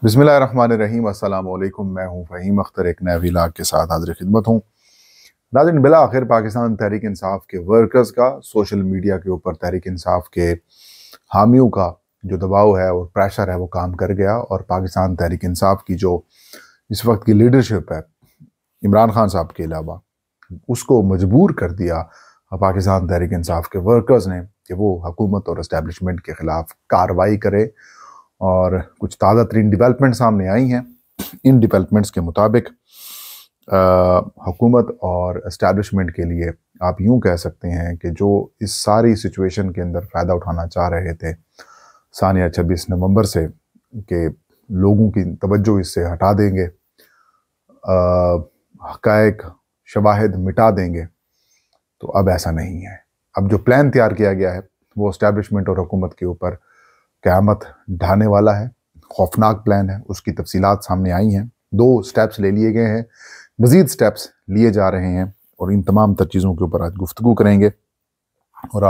बिस्मिल्लाहिर्रहमानिर्रहीम। अस्सलाम वालेकुम। मैं हूँ फ़हीम अख्तर, एक नए व्लॉग के साथ हाज़िर खिदमत हूँ। नाज़रीन, बिला आखिर पाकिस्तान तहरीक इंसाफ के वर्कर्स का सोशल मीडिया के ऊपर तहरीक इंसाफ के हामियों का जो दबाव है और प्रेशर है वो काम कर गया, और पाकिस्तान तहरीक इंसाफ की जो इस वक्त की लीडरशिप है इमरान खान साहब के अलावा, उसको मजबूर कर दिया पाकिस्तान तहरीक इंसाफ के वर्कर्स ने कि वो हुकूमत और इस्टेब्लिशमेंट के ख़िलाफ़ कार्रवाई करे। और कुछ ताज़ा तरीन डेवलपमेंट सामने आई हैं। इन डेवलपमेंट्स के मुताबिक हुकूमत और इस्टेब्लिशमेंट के लिए आप यूं कह सकते हैं कि जो इस सारी सिचुएशन के अंदर फ़ायदा उठाना चाह रहे थे सानिया 26 नवंबर से, कि लोगों की तवज्जो इससे हटा देंगे, हक़ाइक़ शवाहिद मिटा देंगे, तो अब ऐसा नहीं है। अब जो प्लान तैयार किया गया है वो इस्टेब्लिशमेंट और हुकूमत के ऊपर क़यामत ढाने वाला है। खौफनाक प्लान है, उसकी तफसीलात सामने आई हैं। 2 स्टेप्स ले लिए गए हैं, मज़ीद स्टेप्स लिए जा रहे हैं, और इन तमाम तर चीज़ों के ऊपर आज गुफ्तगू करेंगे। और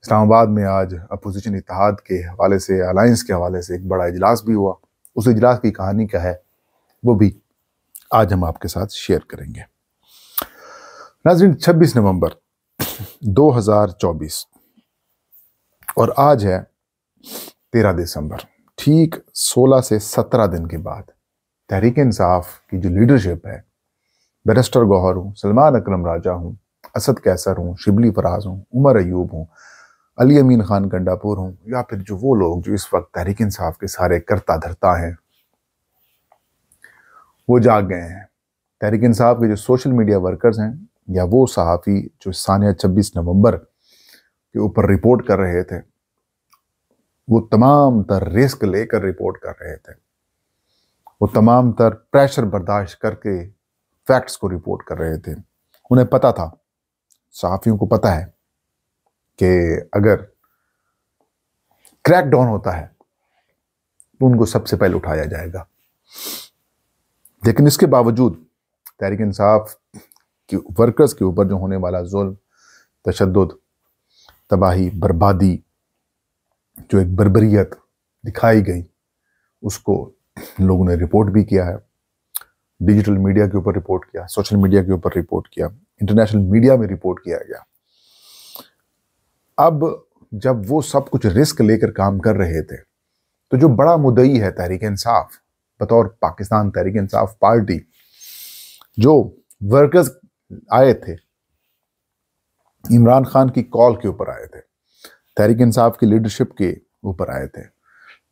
इस्लामाबाद में आज अपोजिशन इत्तेहाद के हवाले से, अलायंस के हवाले से एक बड़ा इजलास भी हुआ। उस इजलास की कहानी क्या है वो भी आज हम आपके साथ शेयर करेंगे। नाज़रीन, 26 नवंबर 2024 और आज है 13 दिसंबर। ठीक 16 से 17 दिन के बाद तहरीक इंसाफ की जो लीडरशिप है, बैरिस्टर गौहर हूँ, सलमान अकरम राजा हूँ, असद कैसर हूँ, शिबली फराज हूँ, उमर अयूब हूँ, अली अमीन खान गंडापुर हूँ, या फिर जो वो लोग जो इस वक्त तहरीक इंसाफ के सारे करता धरता हैं, वो जाग गए हैं। तहरीक इंसाफ के जो सोशल मीडिया वर्कर्स हैं, या वो सहाफ़ी जो सानिया 26 नवंबर के ऊपर रिपोर्ट कर रहे थे, वो तमाम तर रिस्क लेकर रिपोर्ट कर रहे थे, वो तमाम तर प्रेशर बर्दाश्त करके फैक्ट्स को रिपोर्ट कर रहे थे। उन्हें पता था, सहाफ़ियों को पता है कि अगर क्रैक डाउन होता है तो उनको सबसे पहले उठाया जाएगा। लेकिन इसके बावजूद तहरीक इंसाफ की वर्कर्स के ऊपर जो होने वाला जुल्म, तशद्दुद, तबाही, बर्बादी, जो एक बर्बरियत दिखाई गई, उसको लोगों ने रिपोर्ट भी किया है। डिजिटल मीडिया के ऊपर रिपोर्ट किया, सोशल मीडिया के ऊपर रिपोर्ट किया, इंटरनेशनल मीडिया में रिपोर्ट किया गया। अब जब वो सब कुछ रिस्क लेकर काम कर रहे थे, तो जो बड़ा मुद्दई है तहरीक इंसाफ बतौर पाकिस्तान तहरीक इंसाफ पार्टी, जो वर्कर्स आए थे इमरान खान की कॉल के ऊपर आए थे, तहरीक इंसाफ की लीडरशिप के ऊपर आए थे,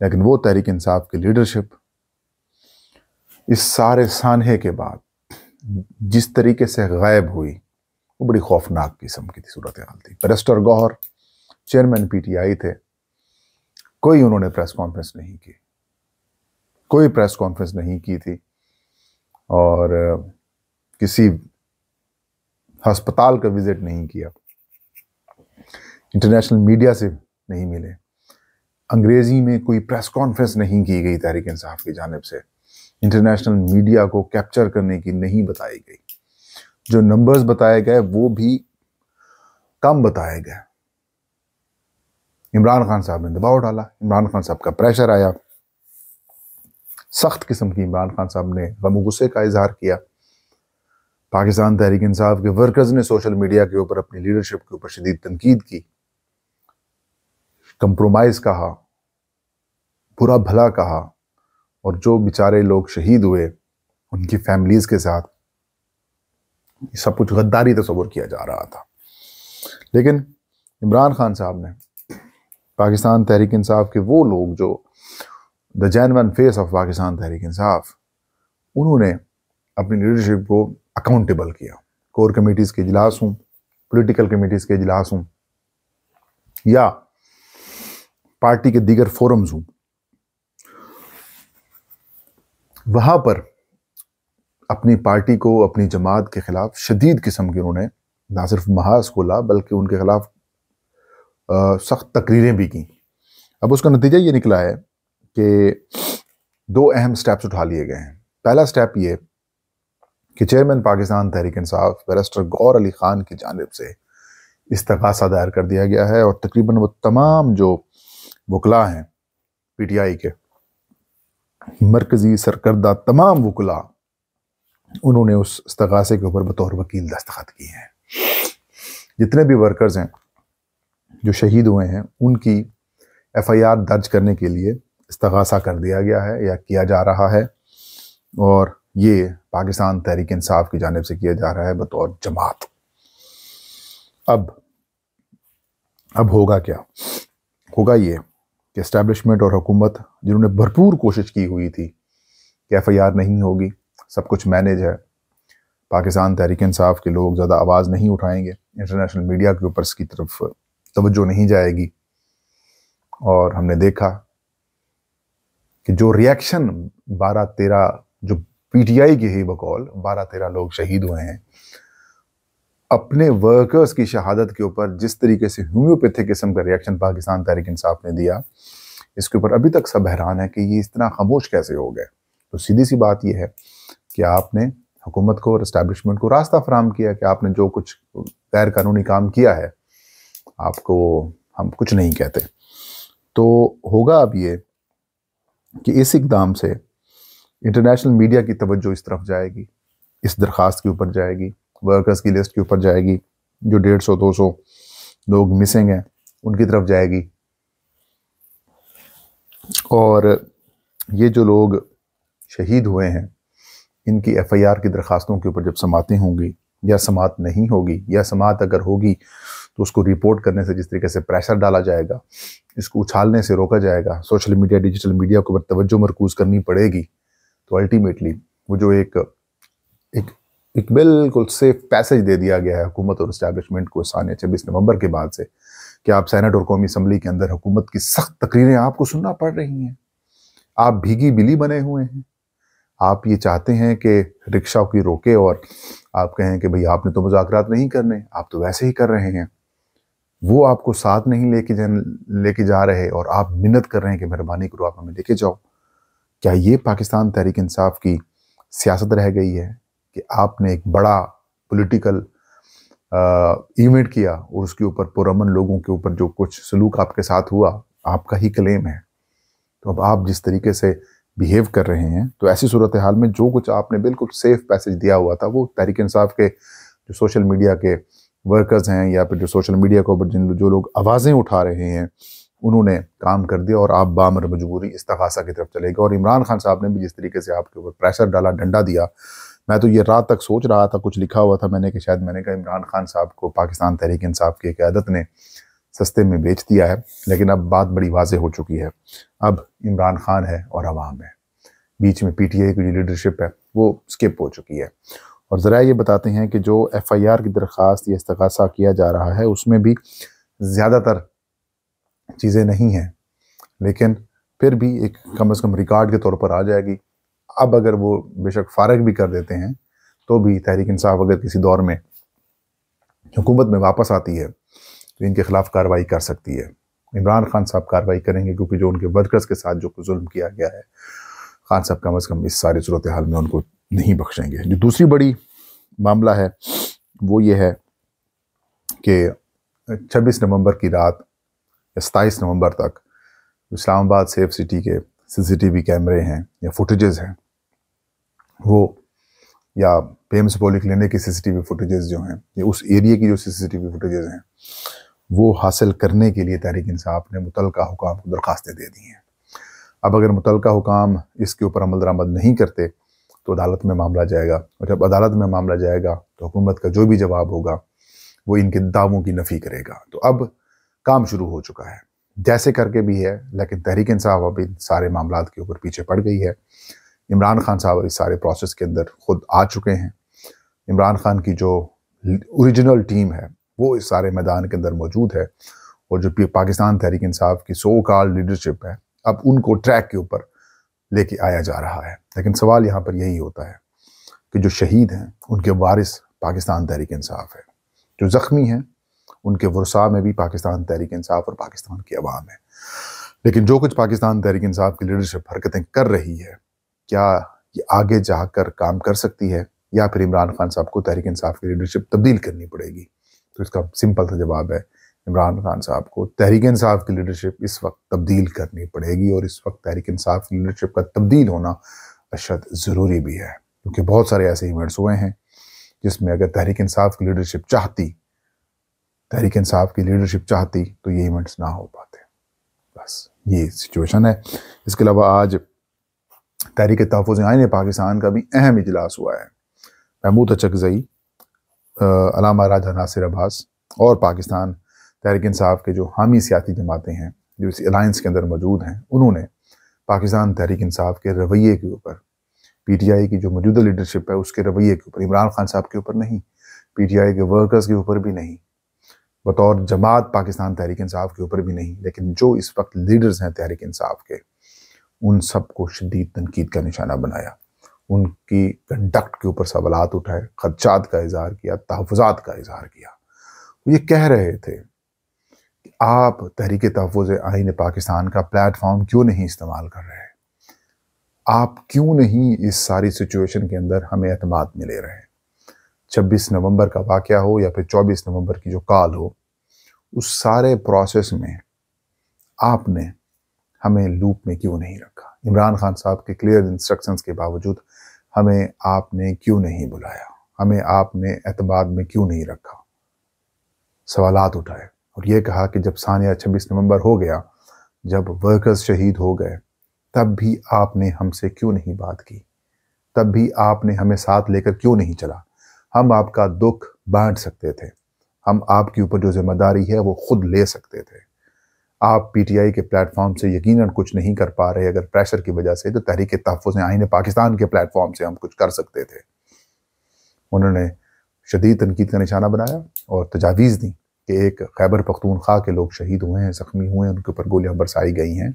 लेकिन वो तहरीक इंसाफ की लीडरशिप इस सारे सानहे के बाद जिस तरीके से गायब हुई, वो बड़ी खौफनाक किस्म की सूरत हाल थी। बैरिस्टर गौहर चेयरमैन पीटीआई थे, कोई उन्होंने प्रेस कॉन्फ्रेंस नहीं की, कोई प्रेस कॉन्फ्रेंस नहीं की थी, और किसी अस्पताल का विजिट नहीं किया, इंटरनेशनल मीडिया से नहीं मिले, अंग्रेजी में कोई प्रेस कॉन्फ्रेंस नहीं की गई तहरीक इंसाफ की जानिब से, इंटरनेशनल मीडिया को कैप्चर करने की नहीं बताई गई, जो नंबर्स बताए गए वो भी कम बताए गए। इमरान खान साहब ने दबाव डाला, इमरान खान साहब का प्रेशर आया, सख्त किस्म की इमरान खान साहब ने गम गुस्से का इजहार किया। पाकिस्तान तहरीक इंसाफ के वर्कर्स ने सोशल मीडिया के ऊपर अपनी लीडरशिप के ऊपर शदीद तनकीद की, कंप्रोमाइज कहा, बुरा भला कहा, और जो बेचारे लोग शहीद हुए उनकी फैमिलीज के साथ सब कुछ गद्दारी तस्वुर किया जा रहा था। लेकिन इमरान खान साहब ने, पाकिस्तान तहरीक इंसाफ के वो लोग जो the genuine face of Pakistan Tehreek Insaf, उन्होंने अपनी लीडरशिप को अकाउंटेबल किया। कोर कमेटीज़ के इजलास हों, पॉलिटिकल कमेटीज़ के इजलास हों, या पार्टी के दीगर फोरम्स हों, वहाँ पर अपनी पार्टी को, अपनी जमात के ख़िलाफ़ शदीद किस्म की उन्होंने ना सिर्फ महाज खोला बल्कि उनके ख़िलाफ़ सख्त तकरीरें भी की। अब उसका नतीजा ये निकला है कि 2 अहम स्टेप्स उठा लिए गए हैं। पहला स्टेप ये कि चेयरमैन पाकिस्तान तहरीक इंसाफ बैरिस्टर गौहर अली खान की जानिब से इस्तग़ासा दायर कर दिया गया है, और तकरीबन वो तमाम जो वकला हैं पीटीआई के, मरकज़ी सरकर्दा तमाम वकला उन्होंने उस इस्तग़ासे के ऊपर बतौर वकील दस्तखत किए हैं। जितने भी वर्कर्स हैं जो शहीद हुए हैं उनकी FIR दर्ज करने के लिए इस्तग़ासा कर दिया गया है या किया जा रहा है, और ये पाकिस्तान तहरीक इंसाफ की जानिब से किया जा रहा है बतौर जमात। अब होगा क्या? होगा ये कि इस्टेब्लिशमेंट और हुकूमत, जिन्होंने भरपूर कोशिश की हुई थी कि FIR नहीं होगी, सब कुछ मैनेज है, पाकिस्तान तहरीक इंसाफ के लोग ज़्यादा आवाज़ नहीं उठाएंगे, इंटरनेशनल मीडिया के ऊपर इसकी तरफ तवज्जो नहीं जाएगी, और हमने देखा कि जो रिएक्शन 12-13 जो PTI की ही बकौल 12-13 लोग शहीद हुए हैं, अपने वर्कर्स की शहादत के ऊपर जिस तरीके से होम्योपैथिक किस्म का रिएक्शन पाकिस्तान तहरीक इंसाफ ने दिया, इसके ऊपर अभी तक सब हैरान है कि ये इस तरह खामोश कैसे हो गए। तो सीधी सी बात यह है कि आपने हुकूमत को और इस्टेब्लिशमेंट को रास्ता फराहम किया कि आपने जो कुछ गैर कानूनी काम किया है, आपको हम कुछ नहीं कहते। तो होगा अब ये कि इस इक़दाम से इंटरनेशनल मीडिया की तवज्जो इस तरफ जाएगी, इस दरख्वास्त के ऊपर जाएगी, वर्कर्स की लिस्ट के ऊपर जाएगी, जो 150-200 लोग मिसिंग हैं उनकी तरफ जाएगी, और ये जो लोग शहीद हुए हैं इनकी FIR की दरख्वास्तों के ऊपर जब समातें होंगी या समात नहीं होगी, या समात अगर होगी तो उसको रिपोर्ट करने से जिस तरीके से प्रेशर डाला जाएगा, इसको उछालने से रोका जाएगा, सोशल मीडिया डिजिटल मीडिया के ऊपर तवज्जो मरकूज़ करनी पड़ेगी, तो अल्टीमेटली वो जो एक बिल्कुल सेफ पैसेज दे दिया गया है हुकूमत और इस्टेब्लिशमेंट को साने 26 नवंबर के बाद से कि आप सेनेट और कौमी असम्बली के अंदर हुकूमत की सख्त तकरीरें आपको सुनना पड़ रही हैं, आप भीगी बिली बने हुए हैं। आप ये चाहते हैं कि रिक्शा की रोके और आप कहें कि भाई आपने तो मुज़ाकरात नहीं करने, आप तो वैसे ही कर रहे हैं, वो आपको साथ नहीं लेके जा रहे और आप मिन्नत कर रहे हैं कि मेहरबानी करो आप हमें लेके जाओ। क्या ये पाकिस्तान तहरीक इंसाफ की सियासत रह गई है कि आपने एक बड़ा पॉलिटिकल इवेंट किया और उसके ऊपर पुरअमन लोगों के ऊपर जो कुछ सलूक आपके साथ हुआ आपका ही क्लेम है? तो अब आप जिस तरीके से बिहेव कर रहे हैं, तो ऐसी सूरत हाल में जो कुछ आपने बिल्कुल सेफ पैसेज दिया हुआ था, वो तहरीक इंसाफ के जो सोशल मीडिया के वर्कर्स हैं या फिर जो सोशल मीडिया के ऊपर जो लोग आवाज़ें उठा रहे हैं, उन्होंने काम कर दिया और आप बामर मजबूरी इस्तग़ासा की तरफ चले गए। और इमरान खान साहब ने भी जिस तरीके से आपके ऊपर प्रेशर डाला, डंडा दिया, मैं तो ये रात तक सोच रहा था, कुछ लिखा हुआ था मैंने कि शायद मैंने कहा इमरान खान साहब को पाकिस्तान तहरीक इंसाफ की क़यादत ने सस्ते में बेच दिया है, लेकिन अब बात बड़ी वाज़ेह हो चुकी है। अब इमरान खान है और अवाम है, बीच में PTI की जो लीडरशिप है वो स्किप हो चुकी है। और ज़रा ये बताते हैं कि जो FIR की दरख्वास्त या इस्तग़ासा किया जा रहा है उसमें भी ज़्यादातर चीज़ें नहीं हैं, लेकिन फिर भी एक कम से कम रिकॉर्ड के तौर पर आ जाएगी। अब अगर वो बेशक फारग भी कर देते हैं तो भी तहरीक इंसाफ अगर किसी दौर में हुकूमत में वापस आती है तो इनके खिलाफ कार्रवाई कर सकती है। इमरान खान साहब कार्रवाई करेंगे क्योंकि जो उनके वर्कर्स के साथ जो जुल्म किया गया है, खान साहब कम से कम इस सारी सूरत हाल में उनको नहीं बख्शेंगे। जो दूसरी बड़ी मामला है वो ये है कि 26 नवंबर की रात या 27 नवंबर तक इस्लामाबाद सेफ सिटी के CCTV कैमरे हैं या फुटेजेस हैं वो, या पेम्स पोली क्लिनिक की CCTV फुटेजेस जो हैं, या उस एरिया की जो CCTV फुटेजेस हैं, वो हासिल करने के लिए तहरीक इंसाफ ने मुतलका हुकाम को दरख्वास्तें दे दी हैं। अब अगर मुतलका हुकाम इसके ऊपर अमल दरामद नहीं करते तो अदालत में मामला जाएगा, और जब अदालत में मामला जाएगा तो हुकूमत का जो भी जवाब होगा वो इनके दावों की नफ़ी करेगा। तो अब काम शुरू हो चुका है, जैसे करके भी है, लेकिन तहरीक इंसाफ अब इन सारे मामलात के ऊपर पीछे पड़ गई है। इमरान खान साहब इस सारे प्रोसेस के अंदर खुद आ चुके हैं। इमरान खान की जो ओरिजिनल टीम है वो इस सारे मैदान के अंदर मौजूद है, और जो पाकिस्तान तहरीक इंसाफ की सो कॉल्ड लीडरशिप है, अब उनको ट्रैक के ऊपर लेके आया जा रहा है। लेकिन सवाल यहाँ पर यही होता है कि जो शहीद हैं उनके वारिस पाकिस्तान तहरीक इंसाफ है, जो ज़ख्मी हैं उनके वरसा में भी पाकिस्तान तहरीक इंसाफ और पाकिस्तान की अवाम है। लेकिन जो कुछ पाकिस्तान तहरीक इंसाफ की लीडरशिप हरकतें कर रही है, क्या ये आगे जाकर काम कर सकती है या फिर इमरान खान साहब को तहरीक इंसाफ की लीडरशिप तब्दील करनी पड़ेगी? तो इसका सिंपल सा जवाब है عمران خان صاحب کو تحریک انصاف کی لیڈرشپ اس وقت تبدیل کرنی پڑے گی، اور اس وقت تحریک انصاف کی لیڈرشپ کا تبدیل ہونا اشد ضروری بھی ہے، کیونکہ بہت سارے ایسے ایونٹس ہوئے ہیں جس میں اگر تحریک انصاف کی لیڈرشپ چاہتی تو یہ ایونٹس نہ ہو پاتے۔ بس یہ سچویشن ہے۔ اس کے علاوہ آج تحریک تحفظ آئین پاکستان کا بھی اہم اجلاس ہوا ہے۔ محمود اچکزئی، علامہ راجہ ناصر عباس اور پاکستان تحریک انصاف کے جو حامی سیاسی جماعتیں ہیں جو اس الائنس کے اندر موجود ہیں، انہوں نے پاکستان تحریک انصاف کے رویے کے اوپر، پی ٹی آئی کی جو موجودہ لیڈرشپ ہے اس کے رویے کے اوپر، عمران خان صاحب کے اوپر نہیں، پی ٹی آئی کے ورکرز کے اوپر بھی نہیں، بطور جماعت پاکستان تحریک انصاف کے اوپر بھی نہیں، لیکن جو اس وقت لیڈرز ہیں تحریک انصاف کے، ان سب کو شدید تنقید کا نشانہ بنایا، ان کی کنڈکٹ کے اوپر سوالات اٹھائے، خدشات کا اظہار کیا، تحفظات کا اظہار کیا۔ وہ یہ کہہ رہے تھے کہ آپ تحریک تحفظ آئین پاکستان کا پلیٹ فارم کیوں نہیں استعمال کر رہے؟ آپ کیوں نہیں اس ساری سچویشن کے اندر ہمیں اعتماد میں لے رہے؟ 26 نومبر کا واقعہ ہو یا پھر 24 نومبر کی جو کال ہو، اس سارے پروسیس میں آپ نے ہمیں لوپ میں کیوں نہیں رکھا؟ عمران خان صاحب کے کلیئر انسٹرکشنز کے باوجود ہمیں آپ نے کیوں نہیں بلایا؟ ہمیں آپ نے اعتماد میں کیوں نہیں رکھا؟ سوالات اٹھائے اور یہ کہا کہ جب ثانیہ 26 نومبر ہو گیا، جب ورکرز شہید ہو گئے، تب بھی آپ نے ہم سے کیوں نہیں بات کی؟ تب بھی آپ نے ہمیں ساتھ لے کر کیوں نہیں چلا؟ ہم آپ کا دکھ بانٹ سکتے تھے، ہم آپ کے اوپر جو ذمہ داری ہے وہ خود لے سکتے تھے۔ آپ پی ٹی آئی کے پلیٹ فارم سے یقیناً کچھ نہیں کر پا رہے، اگر پریشر کی وجہ سے، تو تحریک تحفظ آئین پاکستان کے پلیٹ فارم سے ہم کچھ کر سکتے تھے۔ انہوں نے شدید تنقید کا نشانہ بنایا اور تجاویز دی کہ ایک خیبر پختونخوا کے لوگ شہید ہوئے ہیں، زخمی ہوئے ہیں، ان کے اوپر گولیاں برسائی گئی ہیں،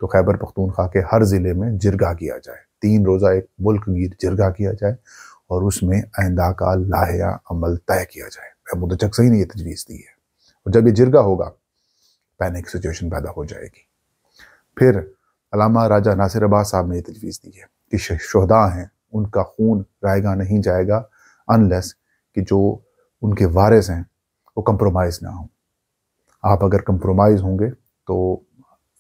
تو خیبر پختونخوا کے ہر ضلع میں جرگہ کیا جائے، 3 روزہ ایک ملک گیر جرگہ کیا جائے اور اس میں آئندہ کا لائحہ عمل طے کیا جائے۔ محمود اچکزئی نے یہ تجویز دی ہے، اور جب یہ جرگہ ہوگا پینک سچویشن پیدا ہو جائے گی۔ پھر علامہ راجہ ناصر عباس صاحب نے یہ تجویز دی ہے کہ شہداء ہیں، ان کا خون رائے گاہ نہیں جائے گا انلیس کہ جو ان کے وارث ہیں وہ کمپرومائز نہ ہوں۔ آپ اگر کمپرومائز ہوں گے تو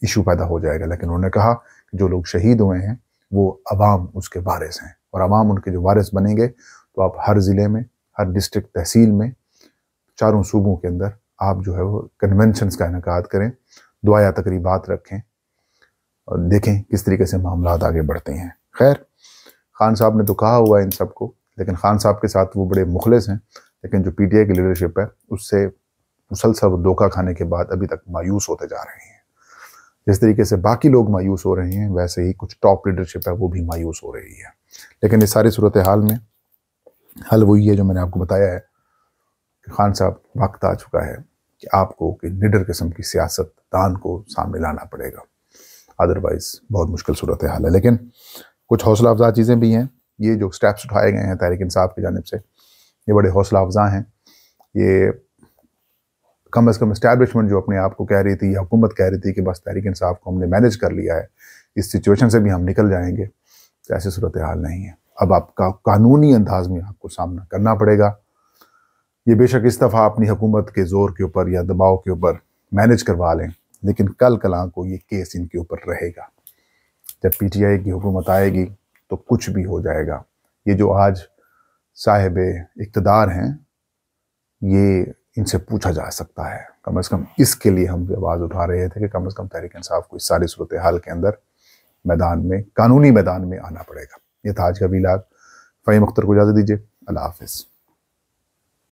ایشو پیدا ہو جائے گا، لیکن انہوں نے کہا کہ جو لوگ شہید ہوئے ہیں وہ عوام اس کے وارث ہیں، اور عوام ان کے جو وارث بنیں گے تو آپ ہر ضلع میں، ہر ڈسٹرکٹ تحصیل میں، 4 صوبوں کے اندر آپ جو ہے وہ کنونشنز کا انعقاد کریں، دعائیہ تقریبات رکھیں اور دیکھیں کس طریقے سے معاملات آگے بڑھتے ہیں۔ خیر، خان صاحب نے تو کہا ہوا ہے ان سب کو، لیکن خان صاحب کے ساتھ وہ بڑے مخلص ہیں، لیکن جو پی ٹی آئی کی لیڈرشپ ہے اس سے مسلسل دھوکہ کھانے کے بعد ابھی تک مایوس ہوتے جا رہے ہیں۔ جس طریقے سے باقی لوگ مایوس ہو رہے ہیں، ویسے ہی کچھ ٹاپ لیڈرشپ ہے وہ بھی مایوس ہو رہی ہے۔ لیکن اس ساری صورتحال میں حل وہی ہے جو میں نے آپ کو بتایا ہے کہ خان صاحب وقت آ چکا ہے کہ آپ کو کہ نڈر قسم کی سیاست دان کو سامنے لانا پڑے گا، ادروائز بہت مشکل صورتحال ہے۔ لیکن کچھ حوصلہ افزا چیزیں بھی ہیں، یہ جو سٹیپس اٹھائے گئے ہیں تحریک انصاف کی جانب سے، یہ بڑے حوصلہ افزا ہیں۔ یہ کم از کم اسٹیبلشمنٹ جو اپنے آپ کو کہہ رہی تھی یا حکومت کہہ رہی تھی کہ بس تحریک انصاف کو ہم نے مینیج کر لیا ہے، اس سچویشن سے بھی ہم نکل جائیں گے، تو ایسی صورتحال نہیں ہے۔ اب آپ کا قانونی انداز میں آپ کو سامنا کرنا پڑے گا۔ یہ بے شک اس دفعہ اپنی حکومت کے زور کے اوپر یا دباؤ کے اوپر مینیج کروا لیں، لیکن کل کلاں کو یہ کیس ان کے اوپر رہے گا۔ جب پی ٹی آئی کی حکومت آئے گی تو کچھ بھی ہو جائے گا۔ یہ جو آج صاحب اقتدار ہیں، یہ ان سے پوچھا جا سکتا ہے۔ کم از کم اس کے لیے ہم آواز اٹھا رہے تھے کہ کم از کم تحریک انصاف کو اس ساری صورتحال کے اندر میدان میں، قانونی میدان میں آنا پڑے گا۔ یہ تھا آج کا ویلاگ۔ فہیم اختر کو اجازت دیجیے، اللہ حافظ۔